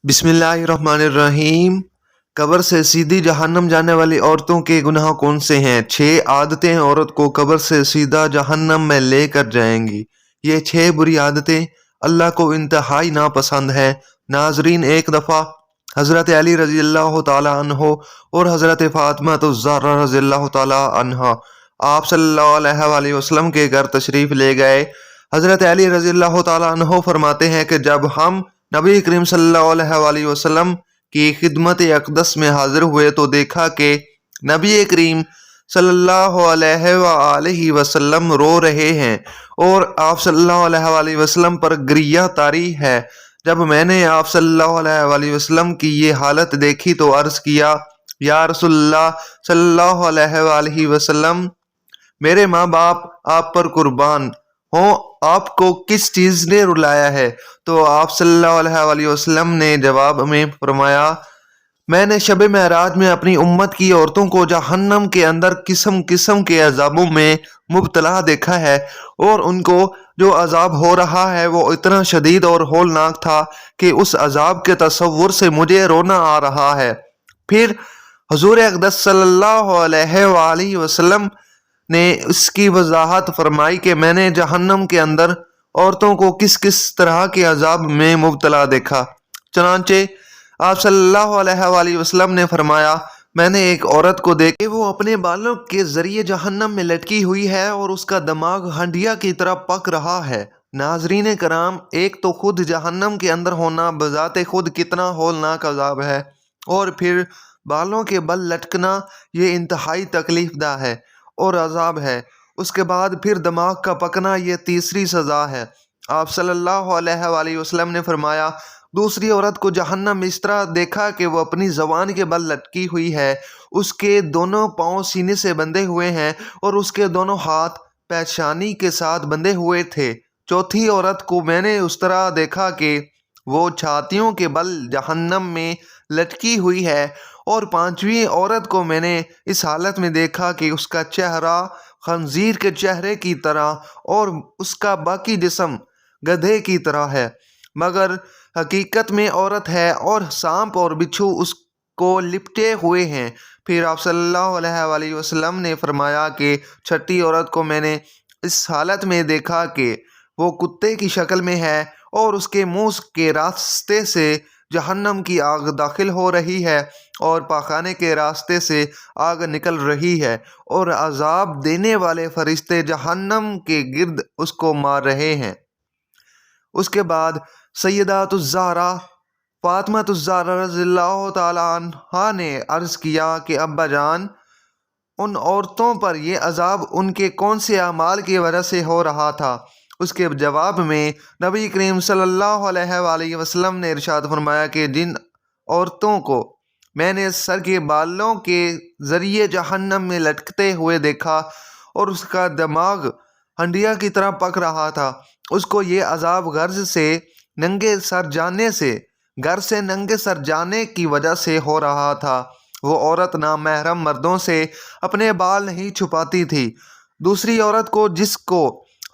बिस्मिल्लाहिर्रहमानिर्रहीम। कब्र से सीधी जहन्नम जाने वाली औरतों के गुनाह कौन से हैं? 6 आदतें औरत को कब्र से सीधा जहन्नम में लेकर जाएंगी। ये 6 बुरी आदतें अल्लाह को इंतहाई नापसंद है। नाजरीन, एक दफ़ा हज़रत अली रज़ी अल्लाह ताला अन्हो और हज़रत फ़ातिमा ज़हरा रज़ी अल्लाह ताला अन्हा आप सल्लल्लाहु अलैहि वसल्लम के घर तशरीफ़ ले गए। हज़रत अली रज़ी अल्लाह ताला अन्हो फरमाते हैं कि जब हम नबी करीम सल्लल्लाहु अलैहि वसल्लम की खिदमत अक़दस में हाजिर हुए तो देखा कि नबी करीम सल्लल्लाहु अलैहि वसल्लम रो रहे हैं और आप सल्लल्लाहु अलैहि वसल्लम पर गरिया तारी है। जब मैंने आप सल्लल्लाहु अलैहि वसल्लम की ये हालत देखी तो अर्ज़ किया, या रसूलल्लाह सल्लल्लाहु अलैहि वसल्लम, मेरे माँ बाप आप पर कुर्बान हो, आपको किस चीज़ ने रुलाया है? तो आप सल्लल्लाहु अलैहि वसल्लम ने जवाब में फरमाया, मैंने शब महराज में अपनी उम्मत की औरतों को जहन्नम के अंदर किस्म किस्म के अजाबों में मुब्तला देखा है और उनको जो अजाब हो रहा है वो इतना शदीद और होलनाक था कि उस अजाब के तसव्वुर से मुझे रोना आ रहा है। फिर हुजूर अक़दस सल्लल्लाहु अलैहि वसल्लम ने इसकी वजाहत फरमाई कि मैंने जहन्नम के अंदर औरतों को किस किस तरह के अजाब में मुब्तला देखा। चनांचे आप सल्लल्लाहु अलैहि वसल्लम ने फरमाया, मैंने एक औरत को देखा, वो अपने बालों के जरिए जहन्नम में लटकी हुई है और उसका दिमाग हंडिया की तरह पक रहा है। नाजरीन कराम, एक तो खुद जहन्नम के अंदर होना बजाते खुद कितना होलनाक अजाब है, और फिर बालों के बल लटकना ये इंतहाई तकलीफदा है और अजाब है। उसके बाद फिर दिमाग का पकना ये तीसरी सज़ा है। आप सल्लल्लाहु अलैहि वसल्लम ने फरमाया, दूसरी औरत को जहन्नम इस तरह देखा कि वो अपनी ज़बान के बल लटकी हुई है, उसके दोनों पाँव सीने से बंधे हुए हैं और उसके दोनों हाथ पेशानी के साथ बंधे हुए थे। चौथी औरत को मैंने उस तरह देखा कि वो छातियों के बल जहन्नम में लटकी हुई है, और पांचवी औरत को मैंने इस हालत में देखा कि उसका चेहरा खंजीर के चेहरे की तरह और उसका बाकी जिस्म गधे की तरह है, मगर हकीकत में औरत है और सांप और बिच्छू उसको लिपटे हुए हैं। फिर आप सल्लल्लाहु अलैहि वसल्लम ने फरमाया कि छठी औरत को मैंने इस हालत में देखा कि वो कुत्ते की शक्ल में है और उसके मुंह के रास्ते से जहन्नम की आग दाखिल हो रही है और पाखाने के रास्ते से आग निकल रही है और अजाब देने वाले फरिश्ते जहन्नम के गिर्द उसको मार रहे हैं। उसके बाद सैयदातुज़्ज़हरा फ़ातिमातुज़्ज़हरा रज़ियल्लाहु ताला अन्हा ने अर्ज़ किया कि अब्बा जान, उन औरतों पर यह अजाब उनके कौन से अमाल की वजह से हो रहा था? उसके जवाब में नबी करीम सल्लल्लाहु अलैहि वसल्लम ने इरशाद फरमाया कि जिन औरतों को मैंने सर के बालों के ज़रिए जहन्नम में लटकते हुए देखा और उसका दिमाग हंडिया की तरह पक रहा था, उसको ये अजाब घर से नंगे सर जाने की वजह से हो रहा था। वो औरत नामहरम मर्दों से अपने बाल नहीं छुपाती थी। दूसरी औरत को जिसको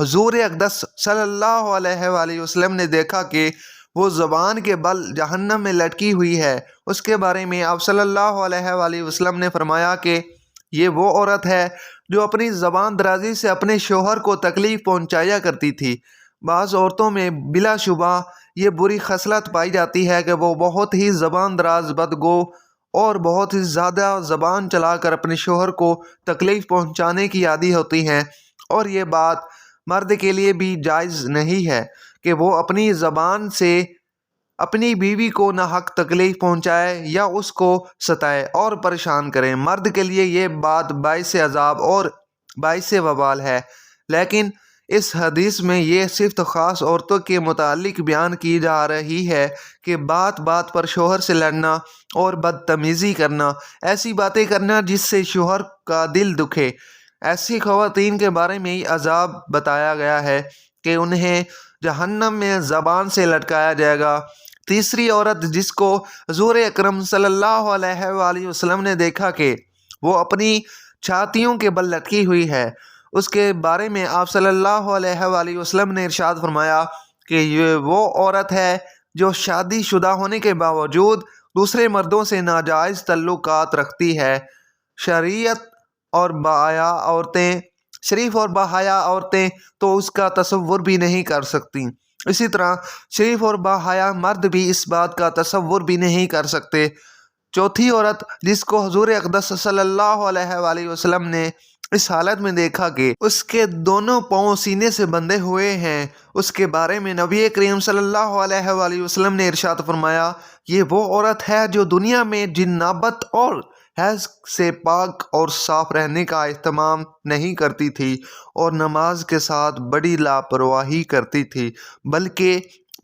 हुजूर अक़दस सल्लल्लाहु अलैहि वसल्लम ने देखा कि वो ज़बान के बल जहन्नम में लटकी हुई है, उसके बारे में आप सल्लल्लाहु अलैहि वसल्लम ने फरमाया कि ये वो औरत है जो अपनी ज़बान दराजी से अपने शोहर को तकलीफ़ पहुंचाया करती थी। बाज़ औरतों में बिलाशुबा ये बुरी खसलत पाई जाती है कि वो बहुत ही ज़बान दराज, बदगो और बहुत ही ज़्यादा ज़बान चलाकर अपने शोहर को तकलीफ़ पहुंचाने की आदी होती हैं, और ये बात मर्द के लिए भी जायज़ नहीं है कि वो अपनी ज़बान से अपनी बीवी को नाहक तकलीफ़ पहुंचाए या उसको सताए और परेशान करें। मर्द के लिए ये बात बाइस अजाब और बाइस वबाल है, लेकिन इस हदीस में ये सिर्फ ख़ास औरतों के मुतालिक बयान की जा रही है कि बात बात पर शोहर से लड़ना और बदतमीज़ी करना, ऐसी बातें करना जिससे शोहर का दिल दुखे, ऐसी ख़वातीन के बारे में ही अजाब बताया गया है कि उन्हें जहन्नम में ज़बान से लटकाया जाएगा। तीसरी औरत जिसको हुज़ूर अकरम सल्लल्लाहु अलैहि वसल्लम ने देखा कि वो अपनी छातियों के बल लटकी हुई है, उसके बारे में आप सल्लल्लाहु अलैहि वसल्लम ने इरशाद फरमाया कि ये वो औरत है जो शादी शुदा होने के बावजूद दूसरे मर्दों से नाजायज़ तल्लुकात रखती है। शरीयत और बाया औरतें शरीफ और बाहया औरतें तो उसका तसव्वुर भी नहीं कर सकती। इसी तरह शरीफ और बाहया मर्द भी इस बात का तसव्वुर भी नहीं कर सकते। चौथी औरत जिसको हुजूर अक़दस सल्लल्लाहु अलैहि वसल्लम ने इस हालत में देखा कि उसके दोनों पाँव सीने से बंधे हुए हैं, उसके बारे में नबी करीम सल्लल्लाहु अलैहि वसल्लम ने इरशाद फरमाया, ये वो औरत है जो दुनिया में जिन्नाबत और हैज़ से पाक और साफ रहने का एहतमाम नहीं करती थी और नमाज के साथ बड़ी लापरवाही करती थी, बल्कि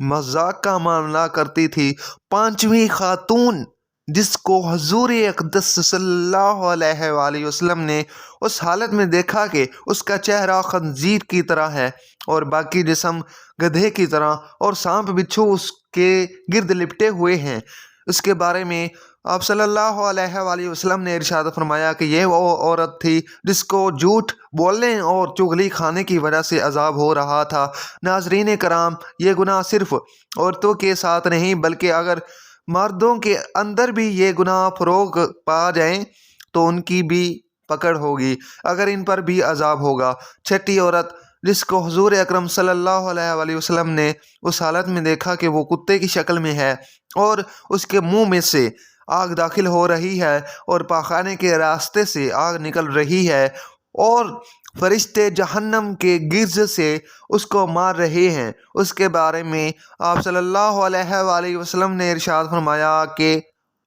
मजाक का मामला करती थी। पांचवी खातून जिसको हुजूर अक़दस सल्लल्लाहु अलैहि वसल्लम ने उस हालत में देखा कि उसका चेहरा खंजीर की तरह है और बाकी जिस्म गधे की तरह और सांप बिच्छू उसके गिर्द लिपटे हुए हैं, उसके बारे में आप सल्लल्लाहु अलैहि वसल्लम ने इरशाद फरमाया कि ये वो औरत थी जिसको झूठ बोलने और चुगली खाने की वजह से अजाब हो रहा था। नाज़रीन कराम, ये गुनाह सिर्फ औरतों के साथ नहीं बल्कि अगर मर्दों के अंदर भी ये गुनाह फ़रोग पा जाएं तो उनकी भी पकड़ होगी, अगर इन पर भी अजाब होगा। छठी औरत जिसको हुजूर अकरम सल्लल्लाहु अलैहि वसल्लम ने उस हालत में देखा कि वो कुत्ते की शक्ल में है और उसके मुंह में से आग दाखिल हो रही है और पाखाने के रास्ते से आग निकल रही है और फरिश्ते जहन्नम के गिर्ज से उसको मार रहे हैं, उसके बारे में आप सल्लल्लाहु अलैहि वसल्लम ने इरशाद फरमाया कि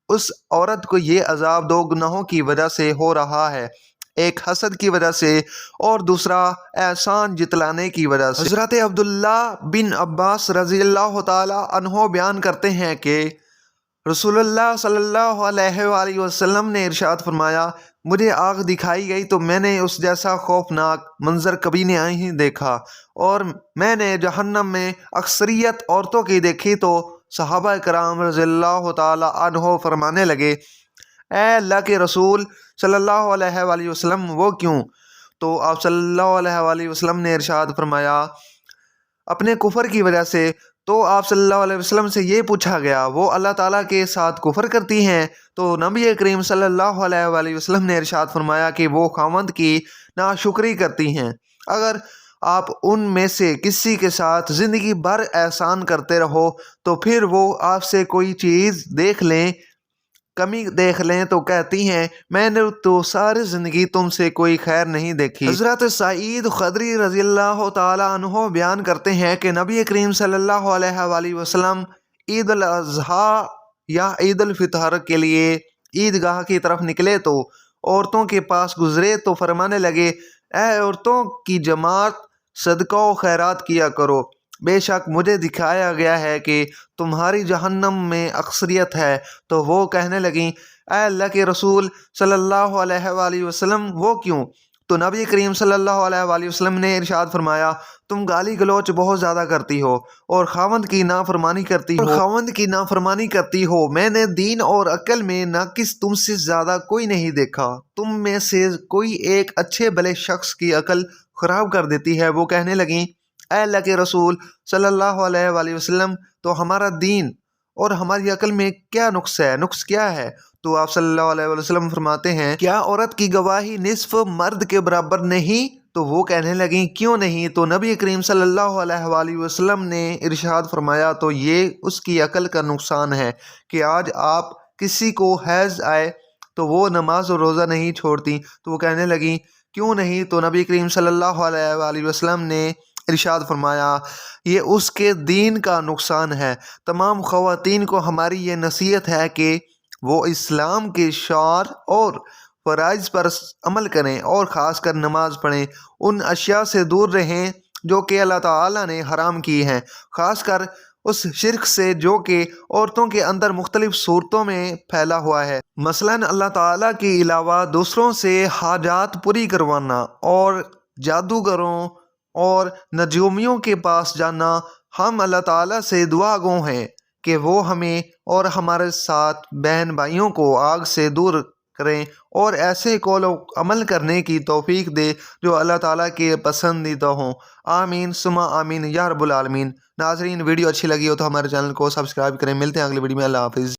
उस औरत को ये अजाब दो गुनाहों की वजह से हो रहा है, एक हसद की वजह से और दूसरा एहसान जितलाने की वजह से। हज़रत अब्दुल्ला बिन अब्बास रज़ियल्लाहु ताला अन्हो बयान करते हैं कि रसूलुल्लाह सल्लल्लाहु अलैहि वसल्लम ने इरशाद फरमाया, मुझे आग दिखाई गई तो मैंने उस जैसा खौफनाक मंजर कभी नहीं देखा और मैंने जहन्नम में अक्सरियत औरतों की देखी तो सहाबा कराम रज़ियल्लाहु ताला अन्हो फरमाने लगे, ए अल्लाह के रसूल सल्लल्लाहु अलैहि वसल्लम वो क्यों? तो आप सल्लल्लाहु अलैहि वसल्लम ने इरशाद फरमाया, अपने कुफर की वजह से। तो आप सल्लल्लाहु अलैहि वसल्लम से ये पूछा गया, वो अल्लाह ताला के साथ कुफर करती हैं? तो नबी करीम सल्लल्लाहु अलैहि वसल्लम ने इरशाद फरमाया कि वो खामद की नाशुक्री करती हैं। अगर आप उनमें से किसी के साथ ज़िंदगी भर एहसान करते रहो तो फिर वो आपसे कोई चीज़ देख लें, कमी देख लें तो कहती हैं, मैंने तो सारी ज़िंदगी तुमसे कोई खैर नहीं देखी। हज़रत सईद खदरी रज़ियल्लाहु ताला अन्हो बयान करते हैं कि नबी करीम सल्लल्लाहु अलैहि वसल्लम ईद अल अज़हा या ईद अल फितर के लिए ईदगाह की तरफ निकले तो औरतों के पास गुजरे तो फरमाने लगे, ऐ औरतों की जमात, सदका व खैरात किया करो, बेशक मुझे दिखाया गया है कि तुम्हारी जहन्नम में अक्सरियत है। तो वो कहने लगीं, ऐ अल्लाह के रसूल सल्लल्लाहु अलैहि वसल्लम वो क्यों? तो नबी करीम सल्लल्लाहु अलैहि वसल्लम ने इरशाद फरमाया, तुम गाली गलौच बहुत ज़्यादा करती हो और खावंद की नाफरमानी करती हो। मैंने दीन और अक्ल में नाकिस तुमसे ज़्यादा कोई नहीं देखा। तुम में से कोई एक अच्छे भले शख्स की अक्ल ख़राब कर देती है। वो कहने लगीं, ऐ अल्लाह के रसूल सल्लल्लाहु अलैहि वसल्लम, तो हमारा दीन और हमारी अक्ल में क्या नुक्स है? नुक्स क्या है? तो आप सल्लल्लाहु अलैहि वसल्लम फरमाते हैं, क्या औरत की गवाही निस्फ मर्द के बराबर नहीं? तो वो कहने लगी, क्यों नहीं? तो नबी करीम सल्लल्लाहु अलैहि वसल्लम ने इरशाद फरमाया, तो ये उसकी अक्ल का नुकसान है कि आज आप किसी को हैज़ आए तो वो नमाज और रोज़ा नहीं छोड़ती। तो वो कहने लगी, क्यों नहीं? तो नबी करीम सल्लल्लाहु अलैहि वसल्लम ने इरशाद फरमाया, ये उसके दीन का नुकसान है। तमाम ख़वातीन को हमारी ये नसीहत है कि वो इस्लाम के शार और फ़राइज़ पर अमल करें और ख़ास कर नमाज पढ़ें, उन अशिया से दूर रहें जो कि अल्लाह ताला ने हराम की हैं, ख़ास कर उस शिर्क से जो कि औरतों के अंदर मुख्तलिफ सूरतों में फैला हुआ है। मसलन अल्लाह ताला के अलावा दूसरों से हाजात पूरी करवाना और जादूगरों और नजूमियों के पास जाना। हम अल्लाह ताला से दुआ गो हैं कि वो हमें और हमारे साथ बहन भाइयों को आग से दूर کریں اور ایسے قول و عمل کرنے کی توفیق دے جو اللہ تعالیٰ کے پسندیدہ ہوں۔ آمین ثم آمین یا رب العالمین۔ ناظرین، ویڈیو اچھی لگی ہو تو ہمارے چینل کو سبسکرائب کریں۔ ملتے ہیں اگلی ویڈیو میں۔ اللہ حافظ۔